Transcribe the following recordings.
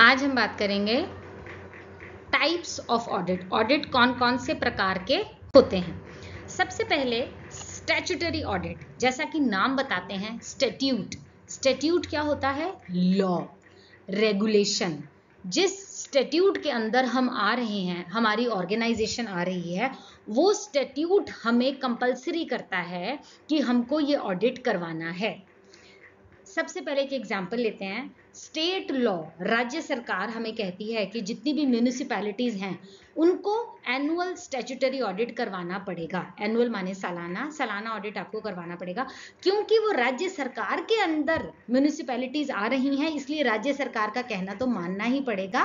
आज हम बात करेंगे टाइप्स ऑफ ऑडिट। ऑडिट कौन कौन से प्रकार के होते हैं। सबसे पहले स्टैट्यूटरी ऑडिट, जैसा कि नाम बताते हैं स्टैट्यूट। स्टैट्यूट क्या होता है? Law, regulation. जिस स्टैट्यूट के अंदर हम आ रहे हैं, हमारी ऑर्गेनाइजेशन आ रही है, वो स्टैट्यूट हमें कंपलसरी करता है कि हमको ये ऑडिट करवाना है। सबसे पहले एक एग्जाम्पल लेते हैं। स्टेट लॉ, राज्य सरकार हमें कहती है कि जितनी भी म्यूनिसिपैलिटीज हैं उनको एनुअल स्टैट्यूटरी ऑडिट करवाना पड़ेगा। एनुअल माने सालाना, सालाना ऑडिट आपको करवाना पड़ेगा, क्योंकि वो राज्य सरकार के अंदर म्यूनिसिपैलिटीज आ रही हैं, इसलिए राज्य सरकार का कहना तो मानना ही पड़ेगा।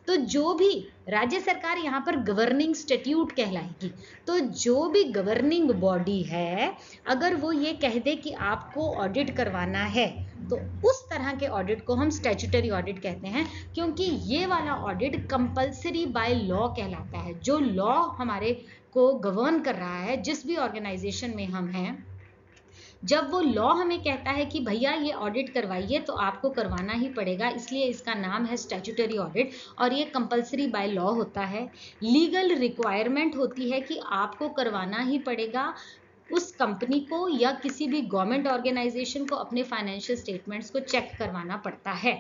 तो जो भी राज्य सरकार यहाँ पर गवर्निंग स्टैट्यूट कहलाएगी, तो जो भी गवर्निंग बॉडी है, अगर वो ये कह दे कि आपको ऑडिट करवाना है, तो उस तरह के ऑडिट को हम स्टैट्यूटरी ऑडिट कहते हैं, क्योंकि ये वाला ऑडिट कंपलसरी बाय लॉ कहलाता है। जो लॉ हमारे को गवर्न कर रहा है, जिस भी ऑर्गेनाइजेशन में हम हैं, जब वो लॉ हमें कहता है कि भैया ये ऑडिट करवाइए, तो आपको करवाना ही पड़ेगा, इसलिए इसका नाम है स्टैट्यूटरी ऑडिट और ये कंपलसरी बाय लॉ होता है। लीगल रिक्वायरमेंट होती है कि आपको करवाना ही पड़ेगा। उस कंपनी को या किसी भी गवर्नमेंट ऑर्गेनाइजेशन को अपने फाइनेंशियल स्टेटमेंट्स को चेक करवाना पड़ता है।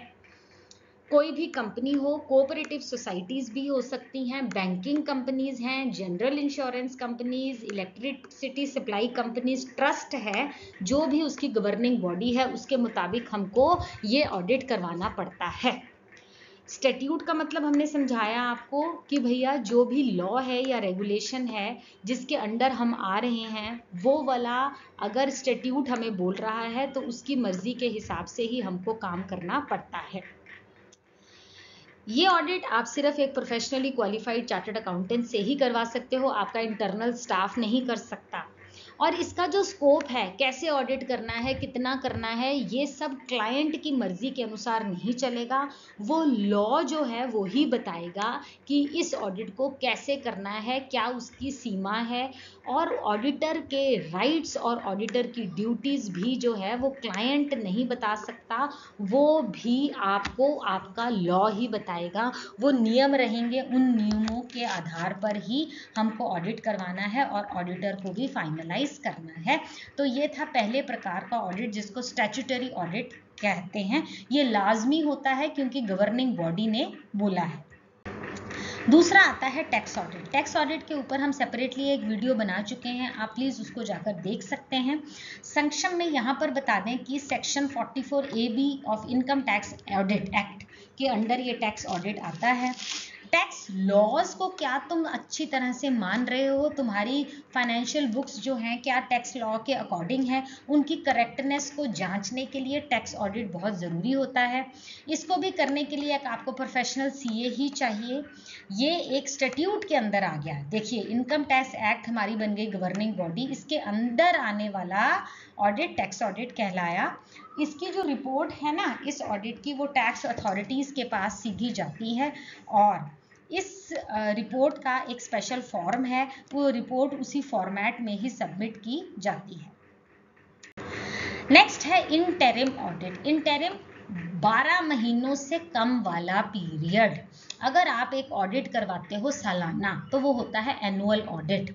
कोई भी कंपनी हो, कोऑपरेटिव सोसाइटीज भी हो सकती हैं, बैंकिंग कंपनीज हैं, general insurance companies, electricity supply companies, trust है, जो भी उसकी गवर्निंग बॉडी है, उसके मुताबिक हमको ये ऑडिट करवाना पड़ता है। स्टैट्यूट का मतलब हमने समझाया आपको कि भैया जो भी लॉ है या रेगुलेशन है जिसके अंडर हम आ रहे हैं, वो वाला अगर स्टैट्यूट हमें बोल रहा है तो उसकी मर्जी के हिसाब से ही हमको काम करना पड़ता है। ये ऑडिट आप सिर्फ एक प्रोफेशनली क्वालिफाइड चार्टर्ड अकाउंटेंट से ही करवा सकते हो, आपका इंटरनल स्टाफ नहीं कर सकता। और इसका जो स्कोप है, कैसे ऑडिट करना है, कितना करना है, ये सब क्लाइंट की मर्जी के अनुसार नहीं चलेगा। वो लॉ जो है वो ही बताएगा कि इस ऑडिट को कैसे करना है, क्या उसकी सीमा है, और ऑडिटर के राइट्स और ऑडिटर की ड्यूटीज भी जो है वो क्लाइंट नहीं बता सकता, वो भी आपको आपका लॉ ही बताएगा। वो नियम रहेंगे, उन नियमों के आधार पर ही हमको ऑडिट करवाना है और ऑडिटर को भी फाइनलाइज करना है। तो ये था पहले प्रकार का ऑडिट, जिसको स्टैट्यूटरी ऑडिट कहते हैं। ये लाजमी होता है क्योंकि गवर्निंग बॉडी ने बोला है। दूसरा आता है टैक्स ऑडिट। टैक्स ऑडिट के ऊपर हम सेपरेटली एक वीडियो बना चुके हैं, आप प्लीज उसको जाकर देख सकते हैं। संक्षेप में यहाँ पर बता दें कि section 44AB of income tax audit act के अंडर ये टैक्स ऑडिट आता है। टैक्स लॉज को क्या तुम अच्छी तरह से मान रहे हो, तुम्हारी फाइनेंशियल बुक्स जो हैं क्या टैक्स लॉ के अकॉर्डिंग है, उनकी करेक्टनेस को जांचने के लिए टैक्स ऑडिट बहुत ज़रूरी होता है। इसको भी करने के लिए एक आपको प्रोफेशनल सीए ही चाहिए। ये एक स्टैट्यूट के अंदर आ गया। देखिए, इनकम टैक्स एक्ट हमारी बन गई गवर्निंग बॉडी, इसके अंदर आने वाला ऑडिट टैक्स ऑडिट कहलाया। इसकी जो रिपोर्ट है ना इस ऑडिट की, वो टैक्स अथॉरिटीज के पास सीधी जाती है और इस रिपोर्ट का एक स्पेशल फॉर्म है, वो रिपोर्ट उसी फॉर्मेट में ही सबमिट की जाती है। नेक्स्ट है इंटरिम ऑडिट। इंटरिम 12 महीनों से कम वाला पीरियड। अगर आप एक ऑडिट करवाते हो सालाना, तो वो होता है एनुअल ऑडिट।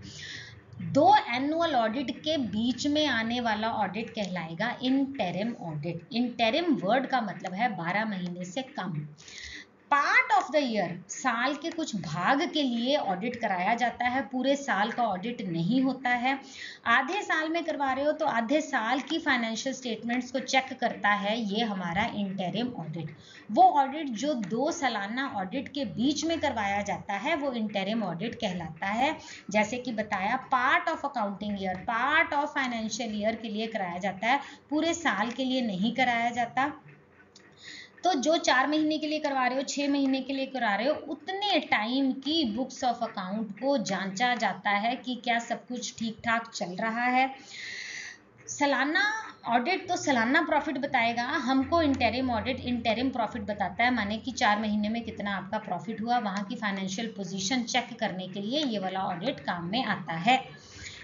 दो एनुअल ऑडिट के बीच में आने वाला ऑडिट कहलाएगा इंटरिम ऑडिट। इंटरिम वर्ड का मतलब है 12 महीने से कम। पार्ट ऑफ द ईयर, साल के कुछ भाग के लिए ऑडिट कराया जाता है, पूरे साल का ऑडिट नहीं होता है। आधे साल में करवा रहे हो तो आधे साल की फाइनेंशियल स्टेटमेंट्स को चेक करता है ये हमारा इंटरिम ऑडिट। वो ऑडिट जो 2 सालाना ऑडिट के बीच में करवाया जाता है वो इंटरिम ऑडिट कहलाता है। जैसे कि बताया, part of accounting year, part of financial year के लिए कराया जाता है, पूरे साल के लिए नहीं कराया जाता। तो जो 4 महीने के लिए करवा रहे हो, 6 महीने के लिए करा रहे हो, उतने टाइम की बुक्स ऑफ अकाउंट को जांचा जाता है कि क्या सब कुछ ठीक ठाक चल रहा है। सालाना ऑडिट तो सालाना प्रॉफिट बताएगा, हमको इंटरिम ऑडिट इंटरिम प्रॉफिट बताता है, माने कि 4 महीने में कितना आपका प्रॉफिट हुआ, वहां की फाइनेंशियल पोजीशन चेक करने के लिए ये वाला ऑडिट काम में आता है।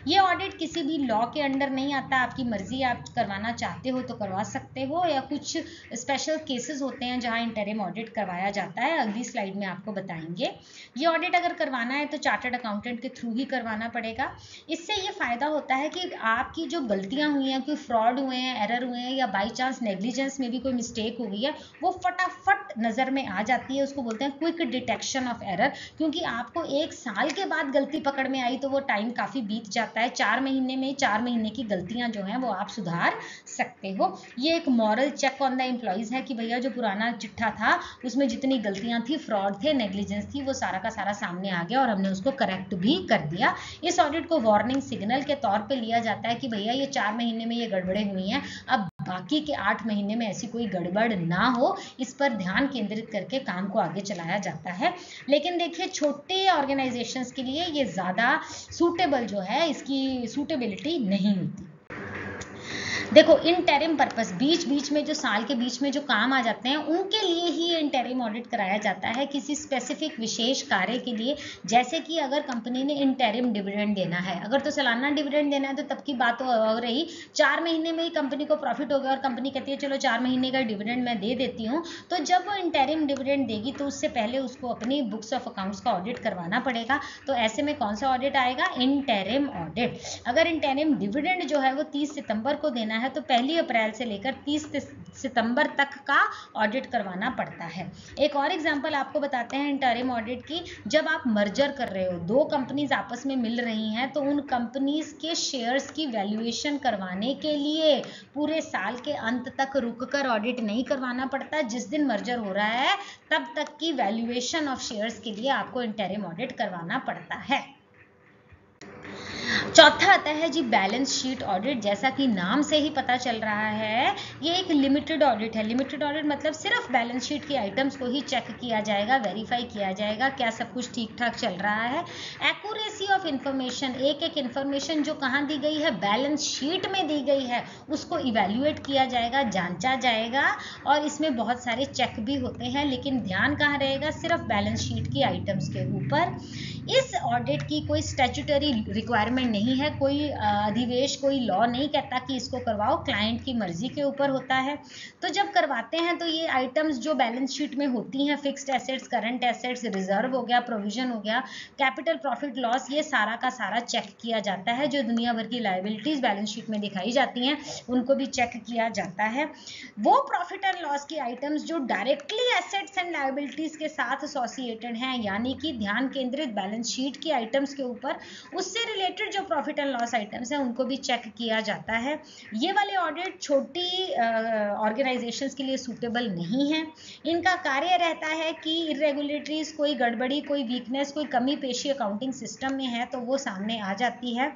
ये ऑडिट किसी भी लॉ के अंडर नहीं आता, आपकी मर्जी, आप करवाना चाहते हो तो करवा सकते हो, या कुछ स्पेशल केसेस होते हैं जहां इंटरिम ऑडिट करवाया जाता है, अगली स्लाइड में आपको बताएंगे। ये ऑडिट अगर करवाना है तो चार्टर्ड अकाउंटेंट के थ्रू ही करवाना पड़ेगा। इससे ये फायदा होता है कि आपकी जो गलतियां हुई हैं, कोई फ्रॉड हुए हैं, एरर हुए हैं, या बाई चांस नेग्लिजेंस में भी कोई मिस्टेक हो गई है, वो फटाफट नजर में आ जाती है। उसको बोलते हैं क्विक डिटेक्शन ऑफ एरर, क्योंकि आपको 1 साल के बाद गलती पकड़ में आई तो वो टाइम काफी बीत जाता है। 4 महीने में 4 महीने की गलतियां जो हैं वो आप सुधार सकते हो। ये एक moral check on the employees है कि भैया जो पुराना चिट्ठा था उसमें जितनी गलतियां थी, फ्रॉड थे, नेग्लिजेंस थी, वो सारा का सारा सामने आ गया और हमने उसको करेक्ट भी कर दिया। इस ऑडिट को वार्निंग सिग्नल के तौर पे लिया जाता है कि भैया ये 4 महीने में ये गड़बड़े हुई हैं, अब बाकी के 8 महीने में ऐसी कोई गड़बड़ ना हो, इस पर ध्यान केंद्रित करके काम को आगे चलाया जाता है। लेकिन देखिए छोटे ऑर्गेनाइजेशंस के लिए ये ज्यादा सूटेबल जो है, इसकी सूटेबिलिटी नहीं होती। देखो इंटरिम पर्पस, बीच बीच में जो साल के बीच में जो काम आ जाते हैं उनके लिए ही इंटरिम ऑडिट कराया जाता है, किसी स्पेसिफिक विशेष कार्य के लिए। जैसे कि अगर कंपनी ने इंटरिम डिविडेंड देना है, अगर तो सालाना डिविडेंड देना है तो तब की बात हो रही, 4 महीने में ही कंपनी को प्रॉफिट हो गया और कंपनी कहती है चलो 4 महीने का डिविडेंड मैं दे देती हूँ, तो जब वो इंटरिम डिविडेंड देगी तो उससे पहले उसको अपनी बुक्स ऑफ अकाउंट्स का ऑडिट करवाना पड़ेगा। तो ऐसे में कौन सा ऑडिट आएगा? Interim audit. अगर इंटरिम डिविडेंड जो है वो 30 सितंबर को देना है तो 1 अप्रैल से लेकर 30 सितंबर तक का ऑडिट करवाना पड़ता है। एक और एग्जांपल आपको बताते हैं इंटरिम ऑडिट की। जब आप मर्जर कर रहे हो, 2 कंपनीज आपस में मिल रही हैं, तो उन कंपनीज के शेयर्स की वैल्यूएशन करवाने के लिए पूरे साल के अंत तक रुककर ऑडिट नहीं करवाना पड़ता। जिस दिन मर्जर हो रहा है तब तक की वैल्यूएशन ऑफ शेयर्स के लिए आपको इंटरिम ऑडिट करवाना पड़ता है। चौथा आता है जी बैलेंस शीट ऑडिट। जैसा कि नाम से ही पता चल रहा है ये एक लिमिटेड ऑडिट है। लिमिटेड ऑडिट मतलब सिर्फ बैलेंस शीट के आइटम्स को ही चेक किया जाएगा, वेरीफाई किया जाएगा क्या सब कुछ ठीक ठाक चल रहा है। एक्यूरेसी ऑफ इंफॉर्मेशन, एक एक इंफॉर्मेशन जो कहाँ दी गई है, बैलेंस शीट में दी गई है, उसको इवेल्युएट किया जाएगा, जांचा जाएगा, और इसमें बहुत सारे चेक भी होते हैं, लेकिन ध्यान कहाँ रहेगा? सिर्फ बैलेंस शीट की आइटम्स के ऊपर। इस ऑडिट की कोई स्टैट्यूटरी रिक्वायरमेंट नहीं है, कोई अधिवेश, कोई लॉ नहीं कहता कि इसको करवाओ, क्लाइंट की मर्जी के ऊपर होता है। तो जब करवाते हैं तो ये आइटम्स जो बैलेंस शीट में होती हैं, fixed assets, current assets, reserve हो गया, प्रोविजन हो गया, कैपिटल, प्रॉफिट, लॉस, ये सारा का सारा चेक किया जाता है। जो दुनिया भर की लायबिलिटीज बैलेंस शीट में दिखाई जाती हैं उनको भी चेक किया जाता है। वो प्रॉफिट एंड लॉस की आइटम्स जो डायरेक्टली एसेट्स एंड लायबिलिटीज के साथ एसोसिएटेड हैं, यानी कि ध्यान केंद्रित बैलेंस शीट की आइटम्स के ऊपर, उससे रिलेटेड जो प्रॉफिट एंड लॉस आइटम्स हैं उनको भी चेक किया जाता है। ये वाले ऑडिट छोटी ऑर्गेनाइजेशंस के लिए सूटेबल नहीं है। इनका कार्य रहता है कि इरेगुलेटरीज, कोई गड़बड़ी, कोई वीकनेस, कोई कमी पेशी अकाउंटिंग सिस्टम में है तो वो सामने आ जाती है।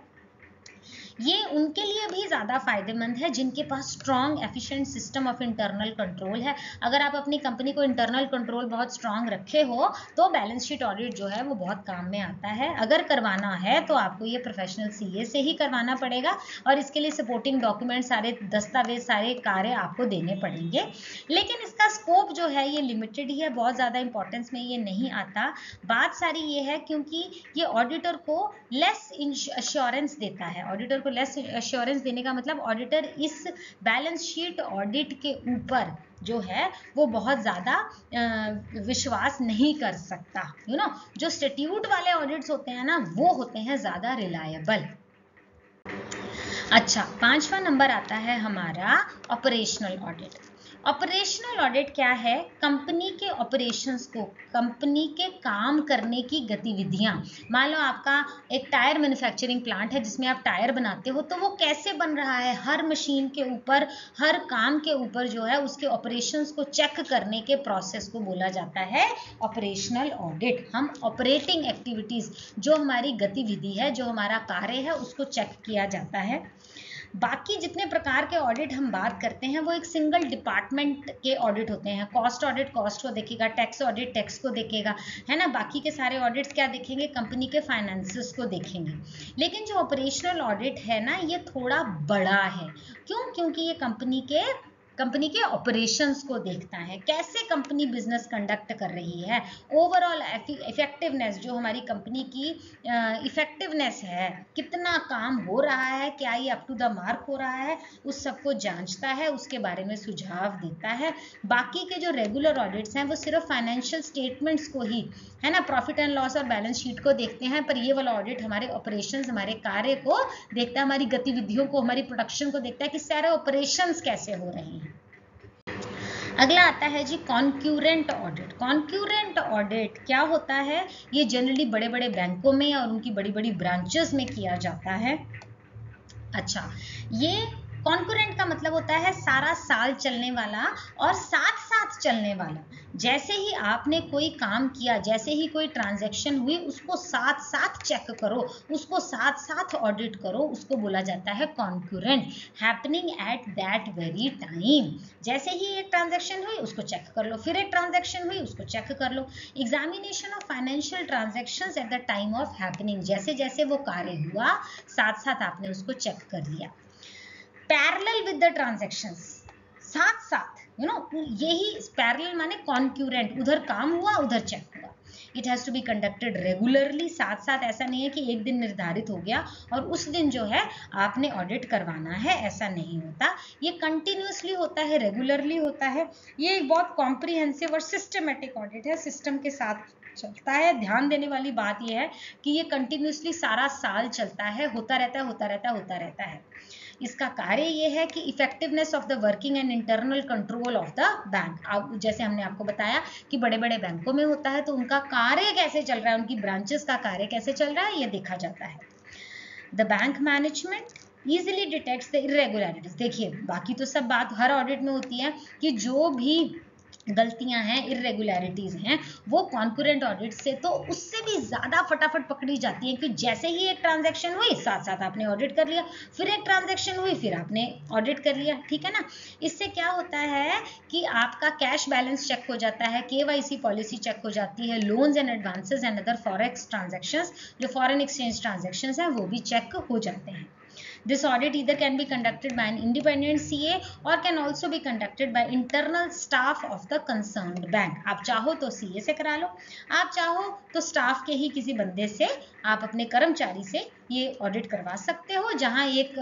ये उनके लिए भी ज़्यादा फायदेमंद है जिनके पास strong efficient system of internal control है। अगर आप अपनी कंपनी को इंटरनल कंट्रोल बहुत स्ट्रॉन्ग रखे हो तो बैलेंस शीट ऑडिट जो है वो बहुत काम में आता है। अगर करवाना है तो आपको ये प्रोफेशनल सीए से ही करवाना पड़ेगा और इसके लिए सपोर्टिंग डॉक्यूमेंट, सारे दस्तावेज, सारे कार्य आपको देने पड़ेंगे। लेकिन इसका स्कोप जो है ये लिमिटेड ही है, बहुत ज़्यादा इंपॉर्टेंस में ये नहीं आता। बात सारी ये है क्योंकि ये ऑडिटर को लेस एश्योरेंस देता है। ऑडिटर को लेस एश्योरेंस देने का मतलब ऑडिटर इस बैलेंस शीट ऑडिट के ऊपर जो है वो बहुत ज़्यादा विश्वास नहीं कर सकता। जो स्टैट्यूट वाले ऑडिट्स होते हैं ना वो होते हैं ज़्यादा रिलायबल। अच्छा, 5वां नंबर आता है हमारा ऑपरेशनल ऑडिट। ऑपरेशनल ऑडिट क्या है? कंपनी के ऑपरेशंस को, कंपनी के काम करने की गतिविधियां, मान लो आपका एक टायर मैन्युफैक्चरिंग प्लांट है जिसमें आप टायर बनाते हो, तो वो कैसे बन रहा है, हर मशीन के ऊपर, हर काम के ऊपर जो है उसके ऑपरेशंस को चेक करने के प्रोसेस को बोला जाता है ऑपरेशनल ऑडिट। हम ऑपरेटिंग एक्टिविटीज, जो हमारी गतिविधि है, जो हमारा कार्य है, उसको चेक किया जाता है। बाकी जितने प्रकार के ऑडिट हम बात करते हैं वो एक सिंगल डिपार्टमेंट के ऑडिट होते हैं। कॉस्ट ऑडिट कॉस्ट को देखेगा, टैक्स ऑडिट टैक्स को देखेगा, है ना। बाकी के सारे ऑडिट्स क्या देखेंगे? कंपनी के फाइनेंसेस को देखेंगे। लेकिन जो ऑपरेशनल ऑडिट है ना, ये थोड़ा बड़ा है। क्यों? क्योंकि ये कंपनी के कंपनी के ऑपरेशंस को देखता है, कैसे कंपनी बिजनेस कंडक्ट कर रही है, ओवरऑल इफेक्टिवनेस, जो हमारी कंपनी की इफेक्टिवनेस है, कितना काम हो रहा है, क्या ये अप टू द मार्क हो रहा है, उस सबको जांचता है, उसके बारे में सुझाव देता है। बाकी के जो रेगुलर ऑडिट्स हैं वो सिर्फ फाइनेंशियल स्टेटमेंट्स को ही, है ना, प्रॉफिट एंड लॉस और बैलेंस शीट को देखते हैं, पर ये वाला ऑडिट हमारे ऑपरेशंस, हमारे कार्य को देखता है, हमारी गतिविधियों को, हमारी प्रोडक्शन को देखता है कि सारे ऑपरेशंस कैसे हो रहे हैं। अगला आता है जी कॉन्क्यूरेंट ऑडिट। कॉन्क्यूरेंट ऑडिट क्या होता है? ये जनरली बड़े बड़े बैंकों में और उनकी बड़ी बड़ी ब्रांचेस में किया जाता है। अच्छा, ये कॉन्करेंट का मतलब होता है सारा साल चलने वाला और साथ साथ चलने वाला। जैसे ही आपने कोई काम किया, जैसे ही कोई ट्रांजैक्शन हुई, उसको साथ साथ चेक करो, उसको साथ साथ ऑडिट करो, उसको बोला जाता है concurrent, happening at that very time. जैसे ही एक ट्रांजैक्शन हुई उसको चेक कर लो, फिर एक ट्रांजैक्शन हुई उसको चेक कर लो। Examination of financial transactions at the time of happening, जैसे जैसे वो कार्य हुआ साथ साथ आपने उसको चेक कर लिया। पैरेलल विद द ट्रांजैक्शंस, साथ साथ, यही पैरेलल माने कॉन्क्यूरेंट, उधर काम हुआ उधर चेक हुआ। It has to be conducted regularly, साथ साथ, ऐसा नहीं है कि एक दिन निर्धारित हो गया और उस दिन जो है आपने ऑडिट करवाना है, ऐसा नहीं होता। ये कंटिन्यूसली होता है, रेगुलरली होता है। ये एक बहुत कॉम्प्रिहेंसिव और सिस्टमेटिक ऑडिट है, सिस्टम के साथ चलता है। ध्यान देने वाली बात यह है कि ये कंटिन्यूसली सारा साल चलता है, होता रहता है, होता रहता है, होता रहता है। इसका कार्य यह है कि effectiveness of the working and internal control of the bank. अब जैसे हमने आपको बताया कि बड़े बड़े बैंकों में होता है, तो उनका कार्य कैसे चल रहा है, उनकी ब्रांचेस का कार्य कैसे चल रहा है, यह देखा जाता है। The bank management easily detects the irregularities. देखिए, बाकी तो सब बात हर ऑडिट में होती है कि जो भी गलतियां हैं, इरेगुलरिटीज हैं, वो कॉन्करेंट ऑडिट से तो उससे भी ज्यादा फटाफट पकड़ी जाती है कि जैसे ही एक ट्रांजैक्शन हुई साथ साथ आपने ऑडिट कर लिया, फिर एक ट्रांजैक्शन हुई फिर आपने ऑडिट कर लिया, ठीक है ना। इससे क्या होता है कि आपका कैश बैलेंस चेक हो जाता है, केवाईसी पॉलिसी चेक हो जाती है, loans and advances and other forex transactions, जो फॉरेन एक्सचेंज ट्रांजैक्शंस हैं, वो भी चेक हो जाते हैं। This audit either can be conducted by an independent CA or can also be conducted by internal staff of the concerned bank. आप चाहो तो CA से करा लो, आप चाहो तो स्टाफ के ही किसी बंदे से, आप अपने कर्मचारी से ये ऑडिट करवा सकते हो। जहां एक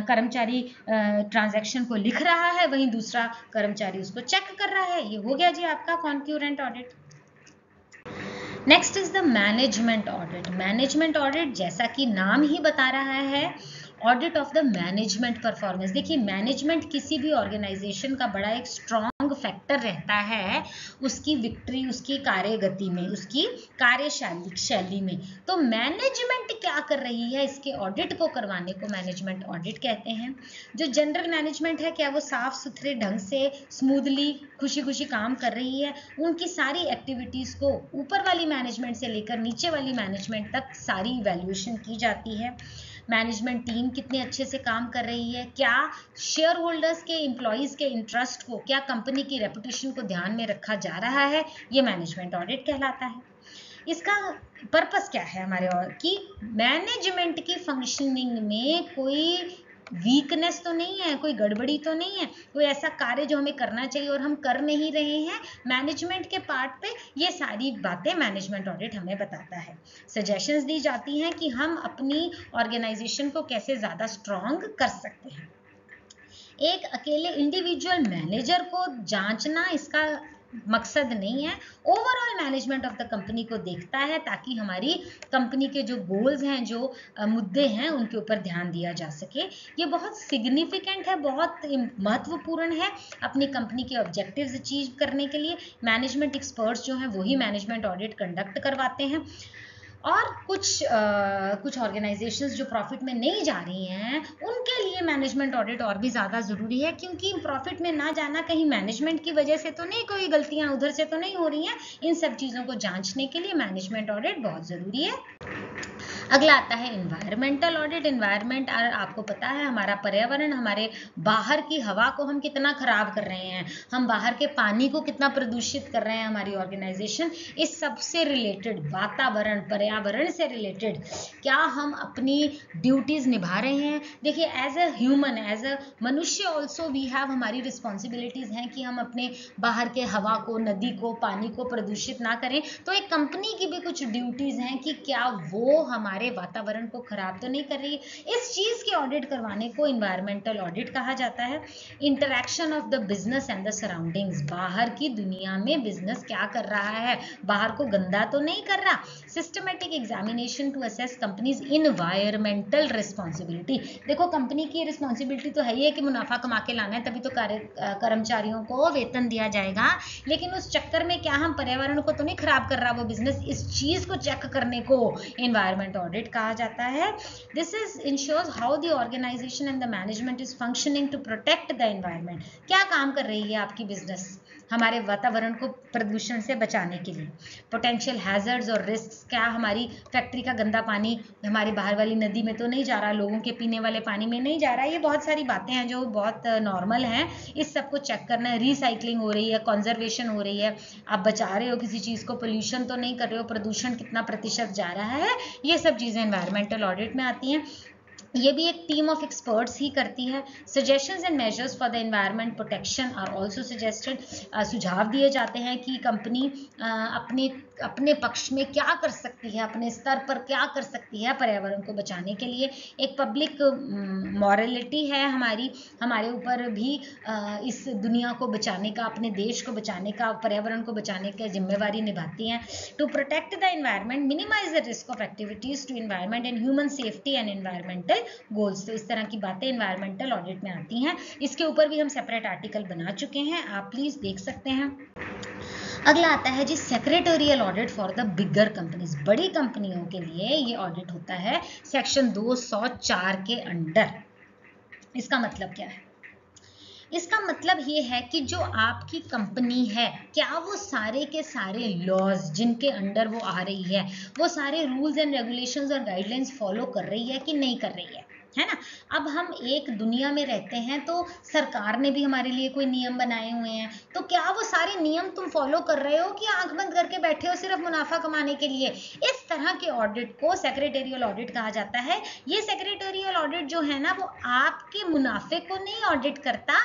कर्मचारी ट्रांजैक्शन को लिख रहा है, वहीं दूसरा कर्मचारी उसको चेक कर रहा है। ये हो गया जी आपका concurrent audit. Next is the management audit. Management audit जैसा कि नाम ही बता रहा है, audit of the management performance. देखिए, मैनेजमेंट किसी भी ऑर्गेनाइजेशन का बड़ा एक स्ट्रॉन्ग फैक्टर रहता है उसकी विक्ट्री, उसकी कार्यगति में, उसकी कार्यशैली में। तो मैनेजमेंट क्या कर रही है, इसके ऑडिट को करवाने को मैनेजमेंट ऑडिट कहते हैं। जो जनरल मैनेजमेंट है, क्या वो साफ सुथरे ढंग से स्मूथली खुशी खुशी काम कर रही है, उनकी सारी एक्टिविटीज को ऊपर वाली मैनेजमेंट से लेकर नीचे वाली मैनेजमेंट तक सारी इवैल्यूएशन की जाती है। मैनेजमेंट टीम कितने अच्छे से काम कर रही है, क्या शेयर होल्डर्स के, एम्प्लॉइज के इंटरेस्ट को, क्या कंपनी की रेपुटेशन को ध्यान में रखा जा रहा है, ये मैनेजमेंट ऑडिट कहलाता है। इसका पर्पस क्या है हमारे, और कि मैनेजमेंट की फंक्शनिंग में कोई वीकनेस तो नहीं है, कोई गड़बड़ी तो नहीं है, कोई ऐसा कार्य जो हमें करना चाहिए और हम कर नहीं रहे हैं। मैनेजमेंट के पार्ट पे ये सारी बातें मैनेजमेंट ऑडिट हमें बताता है। सजेशंस दी जाती हैं कि हम अपनी ऑर्गेनाइजेशन को कैसे ज्यादा स्ट्रॉन्ग कर सकते हैं। एक अकेले इंडिविजुअल मैनेजर को जांचना इसका मकसद नहीं है, overall management of the company को देखता है, ताकि हमारी कंपनी के जो गोल्स हैं, जो मुद्दे हैं, उनके ऊपर ध्यान दिया जा सके। ये बहुत सिग्निफिकेंट है, बहुत महत्वपूर्ण है अपनी कंपनी के ऑब्जेक्टिव्स अचीव करने के लिए। मैनेजमेंट एक्सपर्ट्स जो हैं वही मैनेजमेंट ऑडिट कंडक्ट करवाते हैं। और कुछ ऑर्गेनाइजेशंस जो प्रॉफिट में नहीं जा रही हैं, उनके लिए मैनेजमेंट ऑडिट और भी ज़्यादा ज़रूरी है, क्योंकि प्रॉफिट में ना जाना कहीं मैनेजमेंट की वजह से तो नहीं, कोई गलतियां उधर से तो नहीं हो रही हैं। इन सब चीज़ों को जांचने के लिए मैनेजमेंट ऑडिट बहुत ज़रूरी है। अगला आता है इन्वायरमेंटल ऑडिट। इन्वायरमेंट आपको पता है हमारा पर्यावरण, हमारे बाहर की हवा को हम कितना खराब कर रहे हैं, हम बाहर के पानी को कितना प्रदूषित कर रहे हैं हमारी ऑर्गेनाइजेशन, इस सब से रिलेटेड, वातावरण पर्यावरण से रिलेटेड क्या हम अपनी ड्यूटीज निभा रहे हैं। देखिए as a human, as a मनुष्य ऑल्सो वी हैव, हमारी रिस्पॉन्सिबिलिटीज हैं कि हम अपने बाहर के हवा को, नदी को, पानी को प्रदूषित ना करें। तो एक कंपनी की भी कुछ ड्यूटीज हैं कि क्या वो हमारे वातावरण को खराब तो नहीं कर रही है। इस चीज के ऑडिट करवाने को इन्वायरमेंटल ऑडिट कहा जाता है। Interaction of the business and the surroundings, बाहर की दुनिया में बिजनेस क्या कर रहा है, बाहर को गंदा तो नहीं कर रहा। Systematic examination to assess company's environmental responsibility. देखो कंपनी की रिस्पॉन्सिबिलिटी तो है ही है कि मुनाफा कमा के लाना है, तभी तो कर्मचारियों को वेतन दिया जाएगा, लेकिन उस चक्कर में क्या हम पर्यावरण को तो नहीं खराब कर रहा वो बिजनेस, इस चीज को चेक करने को इन्वायरमेंट ऑडिट कहा जाता है। This is ensures how the organisation and the management is functioning to protect the environment. क्या काम कर रही है आपकी बिजनेस हमारे वातावरण को प्रदूषण से बचाने के लिए। पोटेंशियल हैजर्ड्स और रिस्क्स, क्या हमारी फैक्ट्री का गंदा पानी हमारे बाहर वाली नदी में तो नहीं जा रहा, लोगों के पीने वाले पानी में नहीं जा रहा। ये बहुत सारी बातें हैं जो बहुत नॉर्मल हैं, इस सब को चेक करना है। रिसाइकलिंग हो रही है, कंजर्वेशन हो रही है, आप बचा रहे हो किसी चीज को, पोल्यूशन तो नहीं कर रहे हो, प्रदूषण कितना प्रतिशत जा रहा है, ये सब चीजें एनवायरमेंटल ऑडिट में आती हैं। ये भी एक टीम ऑफ एक्सपर्ट्स ही करती है। Suggestions and measures for the environment protection are also suggested. सुझाव दिए जाते हैं कि कंपनी अपने अपने पक्ष में क्या कर सकती है, अपने स्तर पर क्या कर सकती है पर्यावरण को बचाने के लिए। एक पब्लिक मॉरलिटी है हमारे ऊपर भी इस दुनिया को बचाने का, अपने देश को बचाने का, पर्यावरण को बचाने का जिम्मेवारी निभाती हैं। To protect the environment, minimise the risk of activities to environment and human safety and environmental goals. तो इस तरह की बातें एनवायरमेंटल ऑडिट में आती हैं। इसके ऊपर भी हम सेपरेट आर्टिकल बना चुके हैं, आप प्लीज देख सकते हैं। अगला आता है जी secretarial audit for the bigger companies. बड़ी कंपनियों के लिए ये ऑडिट होता है सेक्शन 204 के अंडर। इसका मतलब क्या है? इसका मतलब ये है कि जो आपकी कंपनी है, क्या वो सारे के सारे लॉज जिनके अंडर वो आ रही है, वो सारे रूल्स एंड रेगुलेशंस और गाइडलाइंस फॉलो कर रही है कि नहीं कर रही है ना। अब हम एक दुनिया में रहते हैं तो सरकार ने भी हमारे लिए कोई नियम बनाए हुए हैं, तो क्या वो सारे नियम तुम फॉलो कर रहे हो कि आंख बंद करके बैठे हो सिर्फ मुनाफा कमाने के लिए। इस तरह के ऑडिट को सेक्रेटोरियल ऑडिट कहा जाता है। ये सेक्रेटोरियल ऑडिट जो है ना, वो आपके मुनाफे को नहीं ऑडिट करता,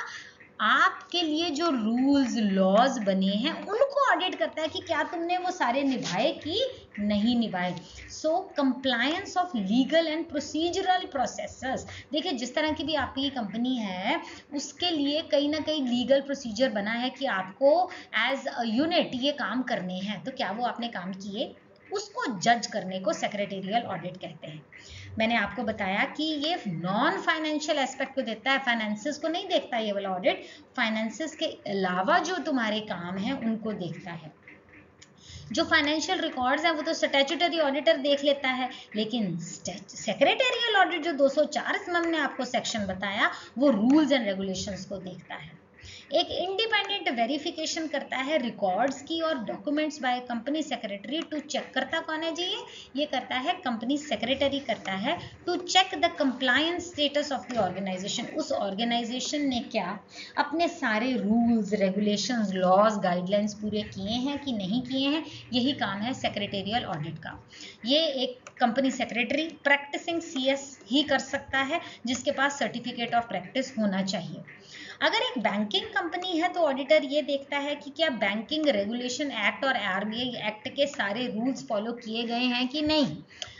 आपके लिए जो रूल्स लॉज बने हैं उनको ऑडिट करता है कि क्या तुमने वो सारे निभाए कि नहीं निभाए। So compliance of legal and procedural processes. देखिए जिस तरह की भी आपकी कंपनी है उसके लिए कहीं ना कहीं लीगल प्रोसीजर बना है कि आपको एज अ यूनिट ये काम करने हैं, तो क्या वो आपने काम किए, उसको जज करने को सेक्रेटोरियल ऑडिट कहते हैं। मैंने आपको बताया कि ये नॉन फाइनेंशियल एस्पेक्ट को देखता है, फाइनेंसेस को नहीं देखता ये वाला ऑडिट। फाइनेंसेस के अलावा जो तुम्हारे काम है उनको देखता है। जो फाइनेंशियल रिकॉर्ड्स हैं वो तो स्टैट्यूटरी ऑडिटर देख लेता है, लेकिन सेक्रेटोरियल ऑडिट जो 204 हमने आपको सेक्शन बताया वो रूल्स एंड रेगुलेशंस को देखता है। एक इंडिपेंडेंट वेरिफिकेशन करता है रिकॉर्ड्स की और documents by company secretary to check. करता कौन है जी? ये करता है कंपनी सेक्रेटरी करता है, to check the compliance status of the organisation. उस ऑर्गेनाइजेशन ने क्या अपने सारे रूल्स रेगुलेशंस लॉज गाइडलाइंस पूरे किए हैं कि नहीं किए हैं, यही काम है सेक्रेटोरियल ऑडिट का। ये एक कंपनी सेक्रेटरी प्रैक्टिसिंग CS ही कर सकता है, जिसके पास सर्टिफिकेट ऑफ प्रैक्टिस होना चाहिए। अगर एक बैंकिंग कंपनी है तो ऑडिटर ये देखता है कि क्या बैंकिंग रेगुलेशन एक्ट और RBI एक्ट के सारे रूल्स फॉलो किए गए हैं कि नहीं।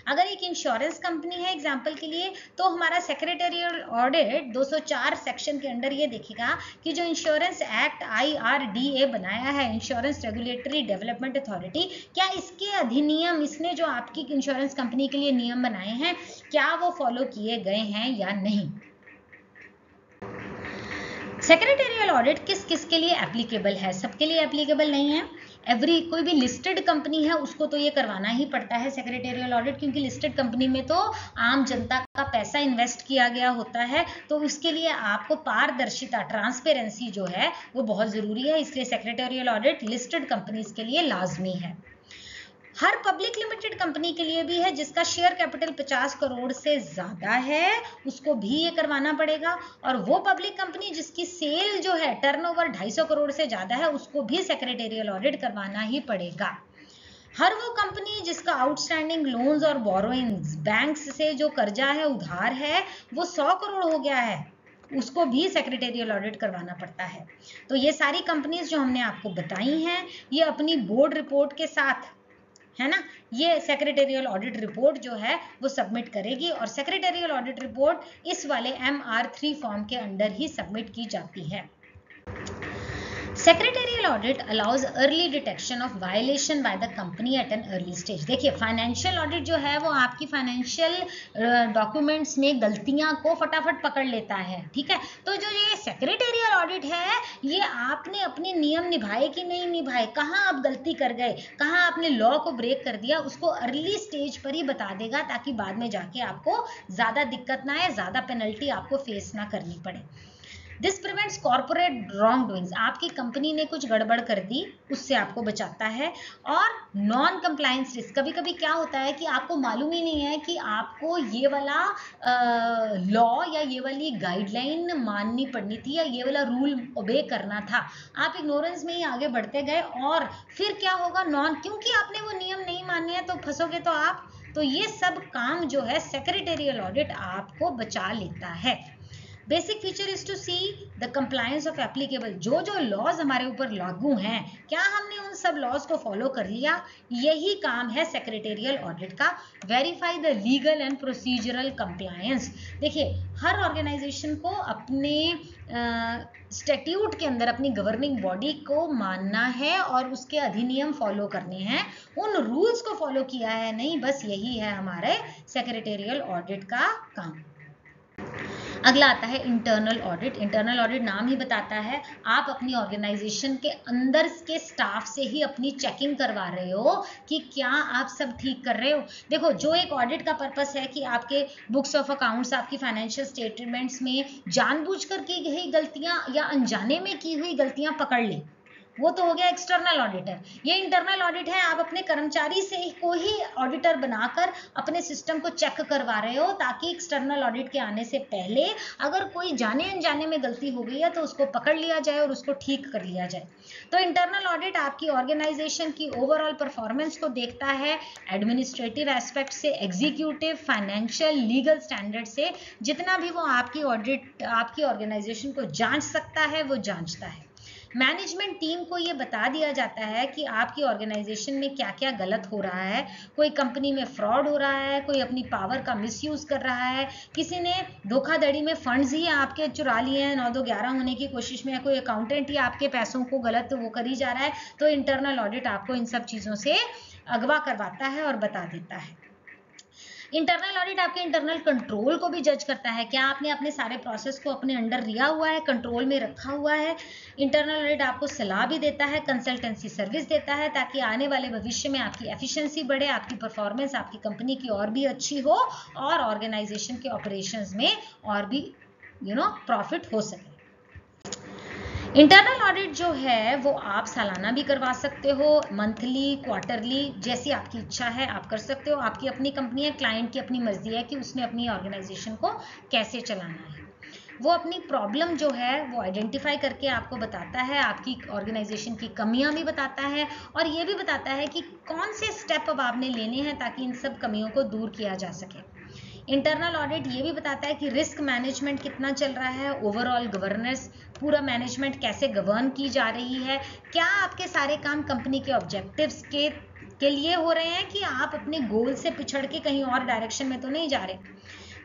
अगर एक इंश्योरेंस कंपनी है एग्जांपल के लिए, तो हमारा सेक्रेटोरियल ऑडिट 204 सेक्शन के अंडर ये देखेगा कि जो इंश्योरेंस एक्ट IRDA बनाया है, इंश्योरेंस रेगुलेटरी डेवलपमेंट अथॉरिटी, क्या इसके अधिनियम, इसने जो आपकी इंश्योरेंस कंपनी के लिए नियम बनाए हैं, क्या वो फॉलो किए गए हैं या नहीं। सेक्रेटोरियल ऑडिट किस किस के लिए एप्लीकेबल है? सबके लिए एप्लीकेबल नहीं है। कोई भी लिस्टेड कंपनी है उसको तो ये करवाना ही पड़ता है सेक्रेटोरियल ऑडिट, क्योंकि लिस्टेड कंपनी में तो आम जनता का पैसा इन्वेस्ट किया गया होता है, तो उसके लिए आपको पारदर्शिता, ट्रांसपेरेंसी जो है वो बहुत जरूरी है, इसलिए सेक्रेटोरियल ऑडिट लिस्टेड कंपनीज के लिए लाजमी है। हर पब्लिक लिमिटेड कंपनी के लिए भी है, जिसका शेयर कैपिटल 50 करोड़ से ज्यादा है उसको भी ये करवाना पड़ेगा, और वो पब्लिक कंपनी जिसकी सेल जो है टर्नओवर 250 करोड़ से ज्यादा है उसको भी सेक्रेटेरियल ऑडिट करवाना ही पड़ेगा। हर वो कंपनी जिसका आउटस्टैंडिंग लोन्स और बोरोइंग्स, बैंक्स से जो कर्जा है, उधार है, वो 100 करोड़ हो गया है, उसको भी सेक्रेटेरियल ऑडिट करवाना पड़ता है। तो ये सारी कंपनीज जो हमने आपको बताई हैं, ये अपनी बोर्ड रिपोर्ट के साथ, है ना, ये सेक्रेटेरियल ऑडिट रिपोर्ट जो है वो सबमिट करेगी, और सेक्रेटेरियल ऑडिट रिपोर्ट इस वाले MR3 फॉर्म के अंडर ही सबमिट की जाती है। Secretarial audit allows early detection of violation by the company at an early stage। देखिए फाइनेंशियल ऑडिट जो है वो आपकी फाइनेंशियल डॉक्यूमेंट्स में गलतियां को फटाफट पकड़ लेता है, ठीक है। तो जो ये सेक्रेटेरियल ऑडिट है, ये आपने अपने नियम निभाए कि नहीं निभाए, कहाँ आप गलती कर गए, कहाँ आपने लॉ को ब्रेक कर दिया, उसको अर्ली स्टेज पर ही बता देगा, ताकि बाद में जाके आपको ज्यादा दिक्कत ना आए, ज्यादा पेनल्टी आपको फेस ना करनी पड़े। This prevents corporate wrong doings, आपकी कंपनी ने कुछ गड़बड़ कर दी उससे आपको बचाता है। और नॉन कंप्लायंस रिस्क, कभी कभी क्या होता है कि आपको मालूम ही नहीं है कि आपको ये वाला लॉ या ये वाली गाइडलाइन माननी पड़नी थी, या ये वाला रूल ओबे करना था, आप इग्नोरेंस में ही आगे बढ़ते गए, और फिर क्या होगा, क्योंकि आपने वो नियम नहीं माने हैं तो फंसोगे तो आप। तो ये सब काम जो है सेक्रेटेरियल ऑडिट आपको बचा लेता है। Basic feature is to see the compliance of applicable, जो जो लॉज हमारे ऊपर लागू हैं, क्या हमने उन सब लॉज को फॉलो कर लिया, यही काम है सेक्रेटेरियल ऑडिट का। Verify the legal and procedural compliance. देखिए हर ऑर्गेनाइजेशन को अपने स्टैट्यूट के अंदर अपनी गवर्निंग बॉडी को मानना है और उसके अधिनियम फॉलो करने हैं, उन रूल्स को फॉलो किया है नहीं, बस यही है हमारे सेक्रेटेरियल ऑडिट का काम। अगला आता है इंटरनल ऑडिट। इंटरनल ऑडिट नाम ही बताता है, आप अपनी ऑर्गेनाइजेशन के अंदर के स्टाफ से ही अपनी चेकिंग करवा रहे हो कि क्या आप सब ठीक कर रहे हो। देखो जो एक ऑडिट का पर्पस है कि आपके बुक्स ऑफ अकाउंट्स, आपकी फाइनेंशियल स्टेटमेंट्स में जानबूझकर की गई गलतियां या अनजाने में की हुई गलतियां पकड़ ले, वो तो हो गया एक्सटर्नल ऑडिटर। ये इंटरनल ऑडिट है, आप अपने कर्मचारी से को ही ऑडिटर बनाकर अपने सिस्टम को चेक करवा रहे हो, ताकि एक्सटर्नल ऑडिट के आने से पहले अगर कोई जाने अनजाने में गलती हो गई है तो उसको पकड़ लिया जाए और उसको ठीक कर लिया जाए। तो इंटरनल ऑडिट आपकी ऑर्गेनाइजेशन की ओवरऑल परफॉर्मेंस को देखता है, एडमिनिस्ट्रेटिव एस्पेक्ट से, एग्जीक्यूटिव, फाइनेंशियल, लीगल स्टैंडर्ड से, जितना भी वो आपकी ऑडिट आपकी ऑर्गेनाइजेशन को जांच सकता है वो जांचता है। मैनेजमेंट टीम को ये बता दिया जाता है कि आपकी ऑर्गेनाइजेशन में क्या क्या गलत हो रहा है, कोई कंपनी में फ्रॉड हो रहा है, कोई अपनी पावर का मिसयूज कर रहा है, किसी ने धोखाधड़ी में फंड्स ही आपके चुरा लिए हैं 9-2-11 होने की कोशिश में, कोई अकाउंटेंट ही आपके पैसों को गलत वो करी जा रहा है। तो इंटरनल ऑडिट आपको इन सब चीजों से अगवा करवाता है और बता देता है। इंटरनल ऑडिट आपके इंटरनल कंट्रोल को भी जज करता है, क्या आपने अपने सारे प्रोसेस को अपने अंडर लिया हुआ है, कंट्रोल में रखा हुआ है। इंटरनल ऑडिट आपको सलाह भी देता है, कंसल्टेंसी सर्विस देता है, ताकि आने वाले भविष्य में आपकी एफिशिएंसी बढ़े, आपकी परफॉर्मेंस आपकी कंपनी की और भी अच्छी हो, और ऑर्गेनाइजेशन के ऑपरेशंस में और भी प्रॉफिट हो सके। इंटरनल ऑडिट जो है वो आप सालाना भी करवा सकते हो, मंथली, क्वार्टरली, जैसी आपकी इच्छा है आप कर सकते हो। आपकी अपनी कंपनी है, क्लाइंट की अपनी मर्जी है कि उसने अपनी ऑर्गेनाइजेशन को कैसे चलाना है। वो अपनी प्रॉब्लम जो है वो आइडेंटिफाई करके आपको बताता है, आपकी ऑर्गेनाइजेशन की कमियां भी बताता है, और ये भी बताता है कि कौन से स्टेप अब आपने लेने हैं ताकि इन सब कमियों को दूर किया जा सके। इंटरनल ऑडिट ये भी बताता है कि रिस्क मैनेजमेंट कितना चल रहा है, ओवरऑल गवर्नेंस, पूरा मैनेजमेंट कैसे गवर्न की जा रही है, क्या आपके सारे काम कंपनी के ऑब्जेक्टिव्स के लिए हो रहे हैं, कि आप अपने गोल से पिछड़ के कहीं और डायरेक्शन में तो नहीं जा रहे।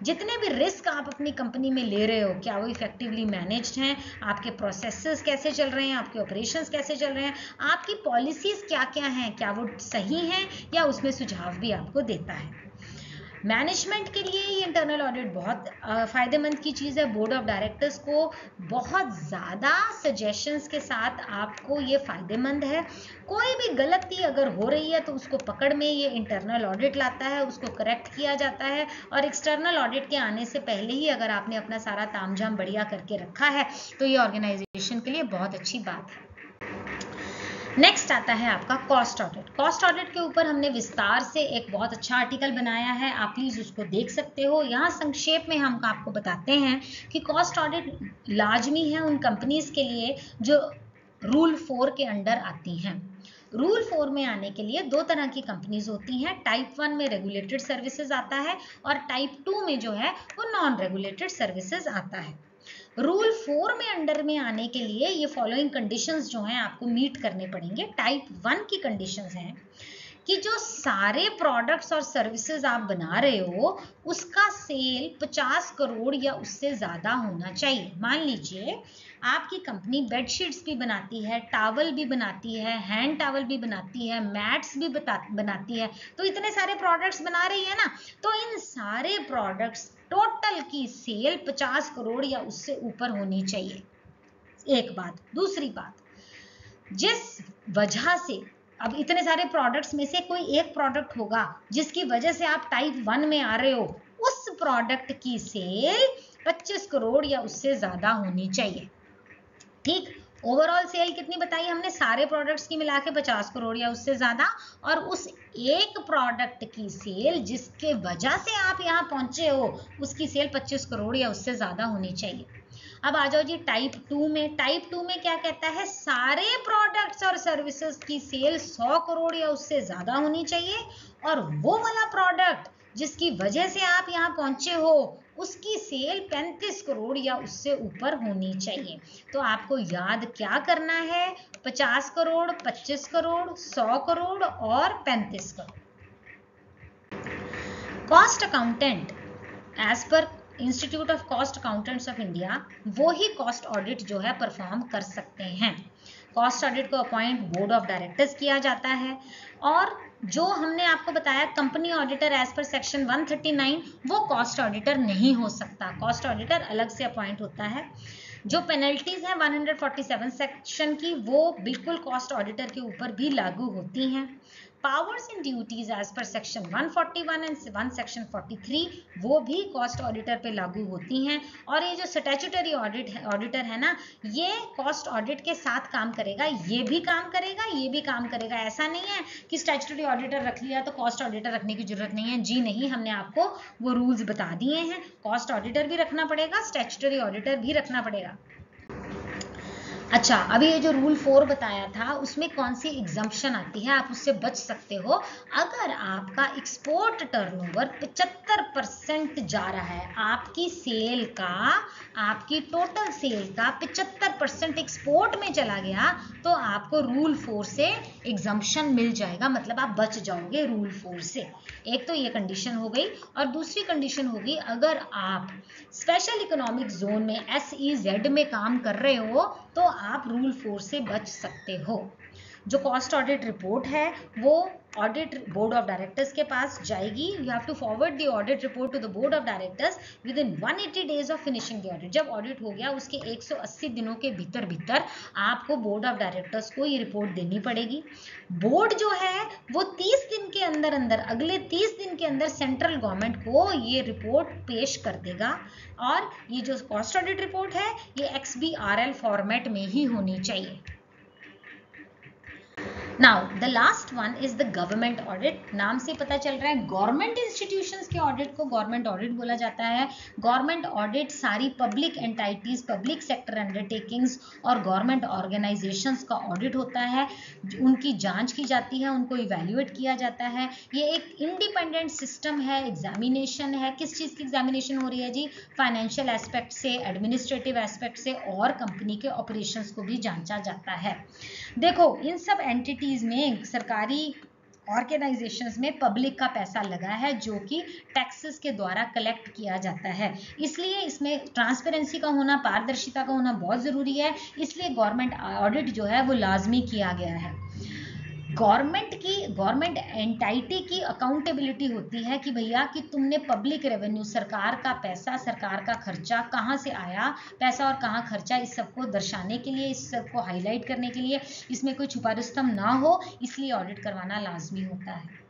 जितने भी रिस्क आप अपनी कंपनी में ले रहे हो, क्या वो इफेक्टिवली मैनेज्ड हैं, आपके प्रोसेसेस कैसे चल रहे हैं, आपके ऑपरेशंस कैसे चल रहे हैं, आपकी पॉलिसीज क्या क्या हैं, क्या वो सही हैं, या उसमें सुझाव भी आपको देता है। मैनेजमेंट के लिए ये इंटरनल ऑडिट बहुत फायदेमंद की चीज़ है। बोर्ड ऑफ डायरेक्टर्स को बहुत ज़्यादा सजेशंस के साथ आपको ये फायदेमंद है। कोई भी गलती अगर हो रही है तो उसको पकड़ में ये इंटरनल ऑडिट लाता है, उसको करेक्ट किया जाता है, और एक्सटर्नल ऑडिट के आने से पहले ही अगर आपने अपना सारा तामझाम बढ़िया करके रखा है तो ये ऑर्गेनाइजेशन के लिए बहुत अच्छी बात है। नेक्स्ट आता है आपका कॉस्ट ऑडिट। कॉस्ट ऑडिट के ऊपर हमने विस्तार से एक बहुत अच्छा आर्टिकल बनाया है, आप प्लीज उसको देख सकते हो। यहाँ संक्षेप में हम आपको बताते हैं कि कॉस्ट ऑडिट लाजमी है उन कंपनीज के लिए जो रूल 4 के अंडर आती हैं। रूल 4 में आने के लिए दो तरह की कंपनीज होती हैं। टाइप 1 में रेगुलेटेड सर्विसेज आता है और टाइप 2 में जो है वो नॉन रेगुलेटेड सर्विसेज आता है। रूल 4 में अंडर में आने के लिए ये फॉलोइंग कंडीशंस जो हैं आपको मीट करने पड़ेंगे। टाइप 1 की कंडीशंस हैं कि जो सारे प्रोडक्ट्स और सर्विसेज आप बना रहे हो उसका सेल 50 करोड़ या उससे ज्यादा होना चाहिए। मान लीजिए आपकी कंपनी बेडशीट्स भी बनाती है, टॉवल भी बनाती है, हैंड टॉवल भी बनाती है, मैट्स भी बनाती है, तो इतने सारे प्रोडक्ट्स बना रही है ना, तो इन सारे प्रोडक्ट्स टोटल की सेल 50 करोड़ या उससे ऊपर होनी चाहिए। एक बात। दूसरी बात, जिस वजह से अब इतने सारे प्रोडक्ट्स में से कोई एक प्रोडक्ट होगा जिसकी वजह से आप टाइप 1 में आ रहे हो, उस प्रोडक्ट की सेल 25 करोड़ या उससे ज्यादा होनी चाहिए। ठीक, ओवरऑल सेल कितनी बताई हमने, सारे प्रोडक्ट्स की मिला के 50 करोड़ या उससे ज्यादा, और उस एक प्रोडक्ट की सेल जिसके वजह से आप यहाँ पहुंचे हो उसकी सेल 25 करोड़ या उससे ज्यादा होनी चाहिए। अब आ जाओ जी टाइप 2 में। टाइप 2 में क्या कहता है, सारे प्रोडक्ट्स और सर्विसेज की सेल 100 करोड़ या उससे ज्यादा होनी चाहिए, और वो वाला प्रोडक्ट जिसकी वजह से आप यहाँ पहुंचे हो उसकी सेल 35 करोड़ या उससे ऊपर होनी चाहिए। तो आपको याद क्या करना है, 50 करोड़, 25 करोड़, 100 करोड़ और 35 crore. Cost accountant as per institute of cost accountants of India वो ही कॉस्ट ऑडिट जो है परफॉर्म कर सकते हैं। कॉस्ट ऑडिट को अपॉइंट बोर्ड ऑफ डायरेक्टर्स किया जाता है, और जो हमने आपको बताया company auditor as per section 139 वो कॉस्ट ऑडिटर नहीं हो सकता, कॉस्ट ऑडिटर अलग से अपॉइंट होता है। जो पेनल्टीज हैं 147 सेक्शन की वो बिल्कुल कॉस्ट ऑडिटर के ऊपर भी लागू होती हैं। Powers and duties as per section 141 and 1 section 43 वो भी कॉस्ट ऑडिटर पे लागू होती हैं। और ये जो स्टैट्यूटरी ऑडिटर है ना, ये कॉस्ट ऑडिट के साथ काम करेगा, ये भी काम करेगा, ये भी काम करेगा। ऐसा नहीं है कि स्टैट्यूटरी ऑडिटर रख लिया तो कॉस्ट ऑडिटर रखने की जरूरत नहीं है, जी नहीं, हमने आपको वो रूल्स बता दिए हैं। कॉस्ट ऑडिटर भी रखना पड़ेगा, स्टैट्यूटरी ऑडिटर भी रखना पड़ेगा। अच्छा, अभी ये जो रूल 4 बताया था उसमें कौन सी एग्जम्पशन आती है, आप उससे बच सकते हो। अगर आपका एक्सपोर्ट टर्नओवर 75% जा रहा है, आपकी सेल का, आपकी टोटल सेल का 75% एक्सपोर्ट में चला गया, तो आपको रूल 4 से एग्जम्पशन मिल जाएगा, मतलब आप बच जाओगे रूल 4 से। एक तो ये कंडीशन हो गई, और दूसरी कंडीशन होगी अगर आप स्पेशल इकोनॉमिक जोन में SEZ में काम कर रहे हो तो आप रूल 4 से बच सकते हो। जो कॉस्ट ऑडिट रिपोर्ट है वो ऑडिट बोर्ड ऑफ डायरेक्टर्स के पास जाएगी। You have to forward the audit report to the board of directors within 180 days of finishing the audit. जब ऑडिट हो गया उसके 180 दिनों के भीतर भीतर आपको बोर्ड ऑफ डायरेक्टर्स को ये रिपोर्ट देनी पड़ेगी। बोर्ड जो है वो 30 दिन के अंदर अंदर, अगले 30 दिन के अंदर सेंट्रल गवर्नमेंट को ये रिपोर्ट पेश कर देगा, और ये जो कॉस्ट ऑडिट रिपोर्ट है ये XBRL फॉर्मेट में ही होनी चाहिए। Now the last one is the government audit. नाम से पता चल रहा है गवर्नमेंट इंस्टीट्यूशंस के ऑडिट को गवर्नमेंट ऑडिट बोला जाता है। गवर्नमेंट ऑडिट सारी public entities, public sector undertakings और गवर्नमेंट ऑर्गेनाइजेशंस का ऑडिट होता है। उनकी जांच की जाती है, उनको इवैल्यूएट किया जाता है। ये एक इंडिपेंडेंट सिस्टम है, एग्जामिनेशन है। किस चीज़ की एग्जामिनेशन हो रही है जी, फाइनेंशियल एस्पेक्ट से, एडमिनिस्ट्रेटिव एस्पेक्ट से, और कंपनी के ऑपरेशंस को भी जांचा जाता है। देखो इन सब एंटिटीज में, सरकारी ऑर्गेनाइजेशंस में पब्लिक का पैसा लगा है जो कि टैक्सेस के द्वारा कलेक्ट किया जाता है, इसलिए इसमें ट्रांसपेरेंसी का होना, पारदर्शिता का होना बहुत जरूरी है। इसलिए गवर्नमेंट ऑडिट जो है वो लाजमी किया गया है। गवर्नमेंट एंटाइटी की अकाउंटेबिलिटी होती है कि भैया कि तुमने पब्लिक रेवेन्यू, सरकार का पैसा, सरकार का खर्चा कहाँ से आया, पैसा और कहाँ खर्चा, इस सबको दर्शाने के लिए, इस सबको हाईलाइट करने के लिए, इसमें कोई छुपा रुस्तम ना हो, इसलिए ऑडिट करवाना लाजमी होता है।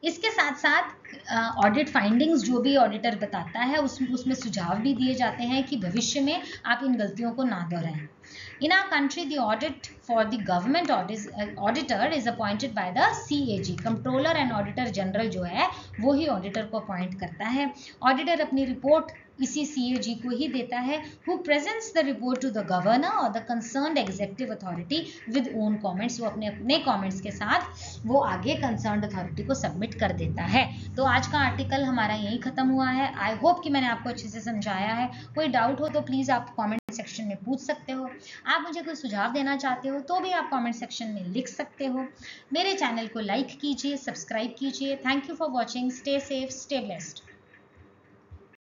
इसके साथ साथ ऑडिट फाइंडिंग्स जो भी ऑडिटर बताता है उसमें सुझाव भी दिए जाते हैं कि भविष्य में आप इन गलतियों को ना दोहराएं। In our country the audit for the government auditor is appointed by the CAG। Controller and auditor general जो है वो ही ऑडिटर को अपॉइंट करता है। ऑडिटर अपनी रिपोर्ट इसी CAG को ही देता है, who presents the report to the governor or the concerned executive authority with own comments। वो अपने अपने कमेंट्स के साथ वो आगे कंसर्न्ड अथॉरिटी को सबमिट कर देता है। तो आज का आर्टिकल हमारा यही खत्म हुआ है। आई होप कि मैंने आपको अच्छे से समझाया है। कोई डाउट हो तो प्लीज़ आप कमेंट सेक्शन में पूछ सकते हो। आप मुझे कोई सुझाव देना चाहते हो तो भी आप कमेंट सेक्शन में लिख सकते हो। मेरे चैनल को लाइक कीजिए, सब्सक्राइब कीजिए। Thank you for watching. Stay safe, stay blessed.